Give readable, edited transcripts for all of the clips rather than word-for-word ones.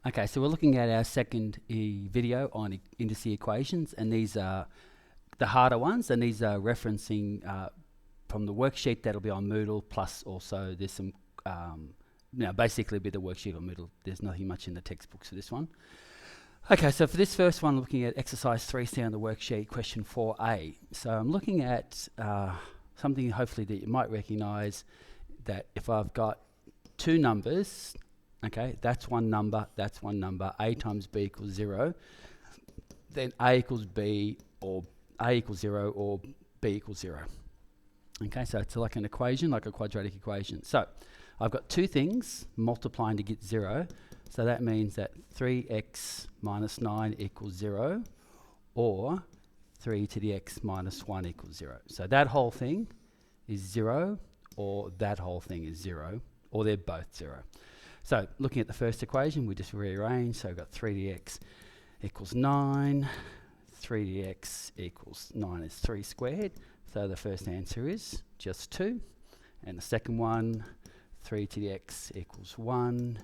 Okay, so we're looking at our second video on indice equations, and these are the harder ones, and these are referencing from the worksheet that'll be on Moodle, plus also there's some, basically with the worksheet on Moodle, there's nothing much in the textbooks for this one. Okay, so for this first one, looking at exercise 3C on the worksheet, question 4A. So I'm looking at something hopefully that you might recognise, that if I've got two numbers, okay, that's one number, a times b equals 0, then a equals b, or a equals 0, or b equals 0. Okay, so it's like an equation, like a quadratic equation. So I've got two things multiplying to get 0, so that means that 3x minus 9 equals 0, or 3 to the x minus 1 equals 0. So that whole thing is 0, or that whole thing is 0, or they're both 0. So looking at the first equation, we just rearrange. So we've got 3dx equals 9, 3dx equals 9 is 3 squared. So the first answer is just 2. And the second one, 3 to the x equals 1,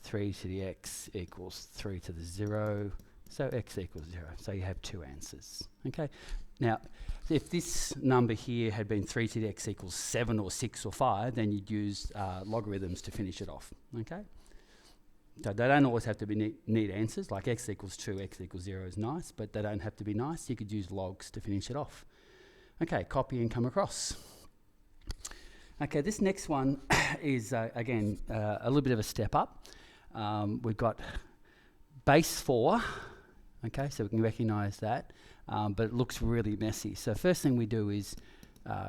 3 to the x equals 3 to the 0. So x equals 0. So you have two answers. Okay. Now, if this number here had been 3 to the x equals 7 or 6 or 5, then you'd use logarithms to finish it off. Okay. So they don't always have to be neat answers, like x equals 2, x equals 0 is nice, but they don't have to be nice. You could use logs to finish it off. Okay, copy and come across. Okay, this next one is, again, a little bit of a step up. We've got base 4, okay, so we can recognise that, but it looks really messy. So first thing we do is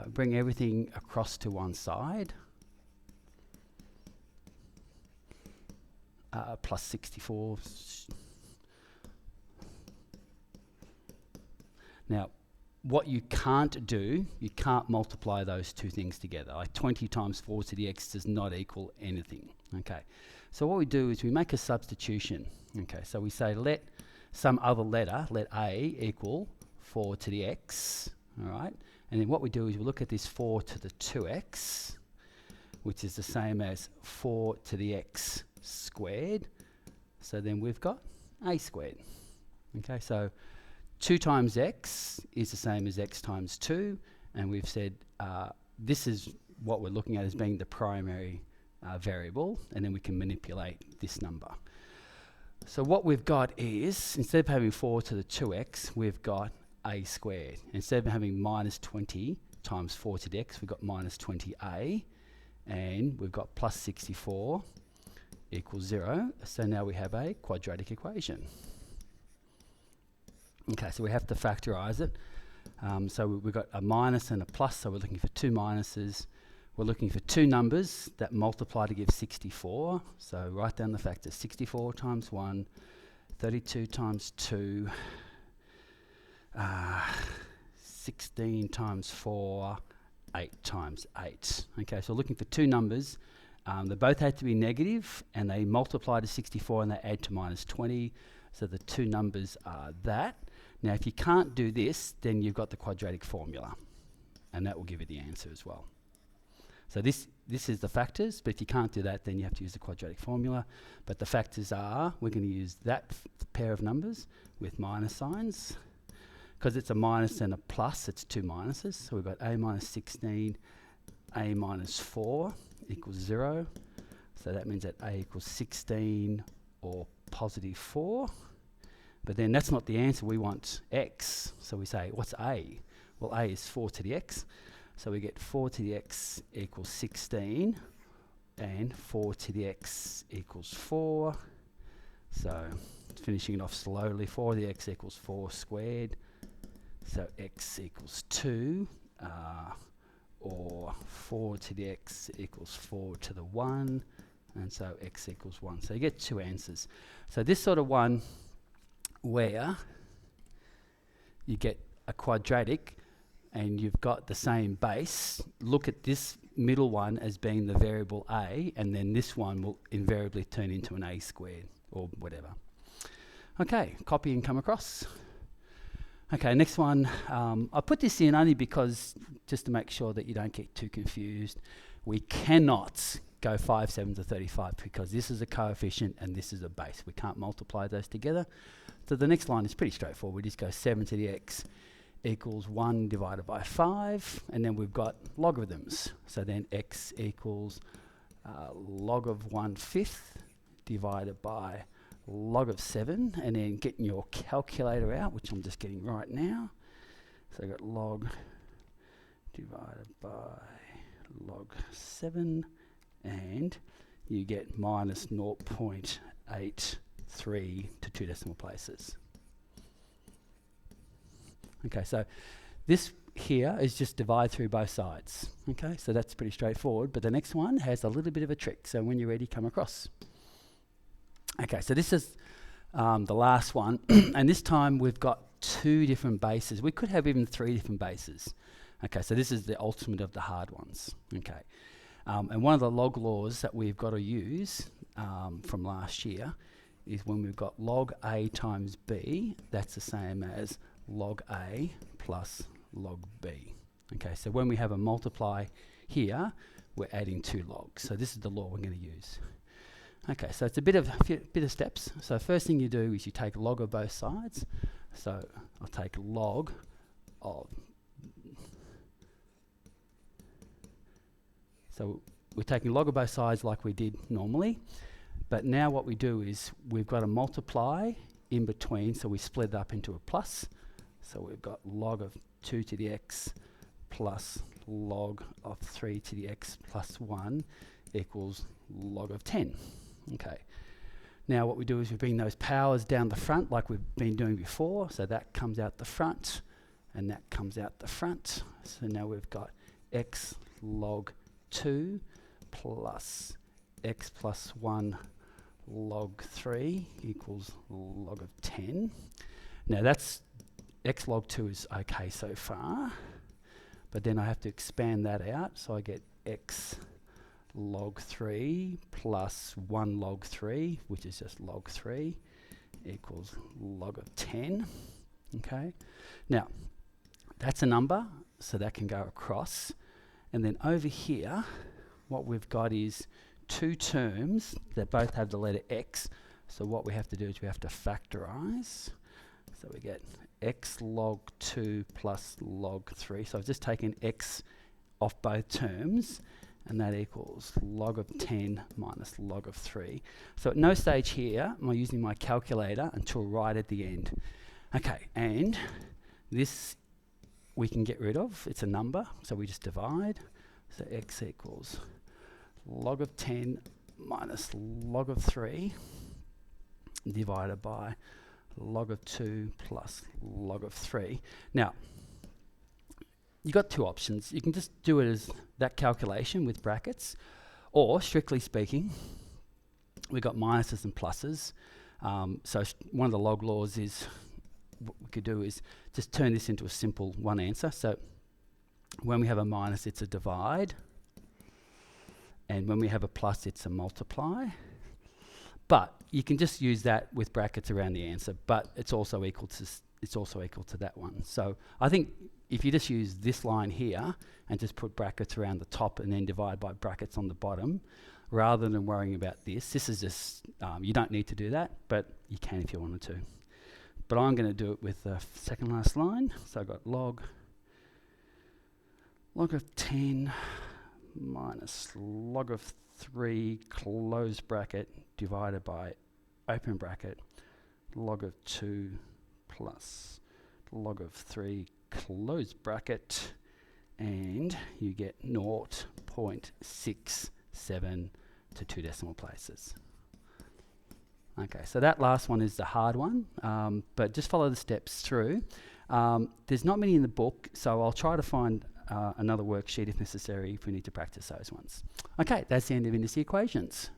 bring everything across to one side. Plus 64. Now, what you can't do, you can't multiply those two things together. Like 20 times 4 to the x does not equal anything. Okay, so what we do is we make a substitution. Okay, so we say let some other letter, let a equal 4 to the x. All right, and then what we do is we look at this 4 to the 2x, which is the same as 4 to the x squared. So then we've got a squared. Okay, so 2 times x is the same as x times 2, and we've said this is what we're looking at as being the primary variable, and then we can manipulate this number. So what we've got is, instead of having 4 to the 2x, we've got a squared. Instead of having minus 20 times 4 to the x, we've got minus 20a, and we've got plus 64 equals 0. So now we have a quadratic equation. Okay, so we have to factorise it. So we've got a minus and a plus, so we're looking for two minuses. We're looking for two numbers that multiply to give 64. So write down the factors: 64 times 1, 32 times 2, 16 times 4, 8 times 8. Okay, so we're looking for two numbers. They both had to be negative, and they multiply to 64 and they add to minus 20. So the two numbers are that. Now, if you can't do this, then you've got the quadratic formula, and that will give you the answer as well. So this is the factors, but if you can't do that, then you have to use the quadratic formula. But the factors are, we're going to use that pair of numbers with minus signs. Because it's a minus and a plus, it's two minuses. So we've got a minus 16, a minus 4 equals 0. So that means that a equals 16 or positive 4. But then that's not the answer. We want x. So we say, what's a? Well, a is 4 to the x. So we get 4 to the x equals 16, and 4 to the x equals 4. So finishing it off slowly, 4 to the x equals 4 squared. So x equals 2, or 4 to the x equals 4 to the 1, and so x equals 1. So you get two answers. So this sort of one, where you get a quadratic and you've got the same base, look at this middle one as being the variable a, and then this one will invariably turn into an a squared or whatever. Okay, copy and come across. Okay, next one. I put this in only because, just to make sure that you don't get too confused, we cannot go 5 7s are 35 because this is a coefficient and this is a base. We can't multiply those together. So the next line is pretty straightforward. We just go 7 to the x equals 1 divided by 5, and then we've got logarithms. So then x equals log of 1/5 divided by log of 7, and then getting your calculator out, which I'm just getting right now. So I've got log divided by log 7, and you get minus 0.83 to 2 decimal places. Okay, so this here is just divide through both sides. Okay, so that's pretty straightforward, but the next one has a little bit of a trick, so when you're ready, come across. Okay, so this is the last one, and this time we've got 2 different bases. We could have even 3 different bases. Okay, so this is the ultimate of the hard ones. Okay, and one of the log laws that we've got to use from last year is when we've got log A times B, that's the same as log A plus log B. Okay, so when we have a multiply here, we're adding 2 logs. So this is the law we're going to use. Okay, so it's a bit of steps. So first thing you do is you take log of both sides. So I'll take log of. So we're taking log of both sides like we did normally, but now what we do is we've got to multiply in between, so we split it up into a plus. So we've got log of 2 to the x plus log of 3 to the x plus 1 equals log of 10. Okay. Now what we do is we bring those powers down the front like we've been doing before. So that comes out the front and that comes out the front. So now we've got x log 2 plus x plus 1 log 3 equals log of 10. Now that's x log 2 is okay so far, but then I have to expand that out, so I get x log 3 plus 1 log 3, which is just log 3, equals log of 10. Okay, now that's a number, so that can go across, and then over here what we've got is 2 terms that both have the letter x, so what we have to do is we have to factorize. So we get x log 2 plus log 3. So I've just taken x off both terms, and that equals log of 10 minus log of 3. So at no stage here am I using my calculator until right at the end. Okay, and this we can get rid of. It's a number, so we just divide. So x equals log of 10 minus log of 3 divided by log of 2 plus log of 3. Now, you've got 2 options. You can just do it as that calculation with brackets, or strictly speaking, we've got minuses and pluses. So one of the log laws is, what we could do is just turn this into a simple one answer. So when we have a minus, it's a divide, and when we have a plus, it's a multiply. But you can just use that with brackets around the answer, but it's also equal to that one. So I think if you just use this line here and just put brackets around the top and then divide by brackets on the bottom, rather than worrying about this is just, you don't need to do that, but you can if you wanted to. But I'm going to do it with the second last line. So I've got log of 10 minus log of 3 close bracket divided by open bracket log of 2 plus log of 3 close bracket, and you get 0.67 to 2 decimal places. Okay, so that last one is the hard one, but just follow the steps through. There's not many in the book, so I'll try to find another worksheet if necessary if we need to practice those ones. Okay, that's the end of Indicial Equations.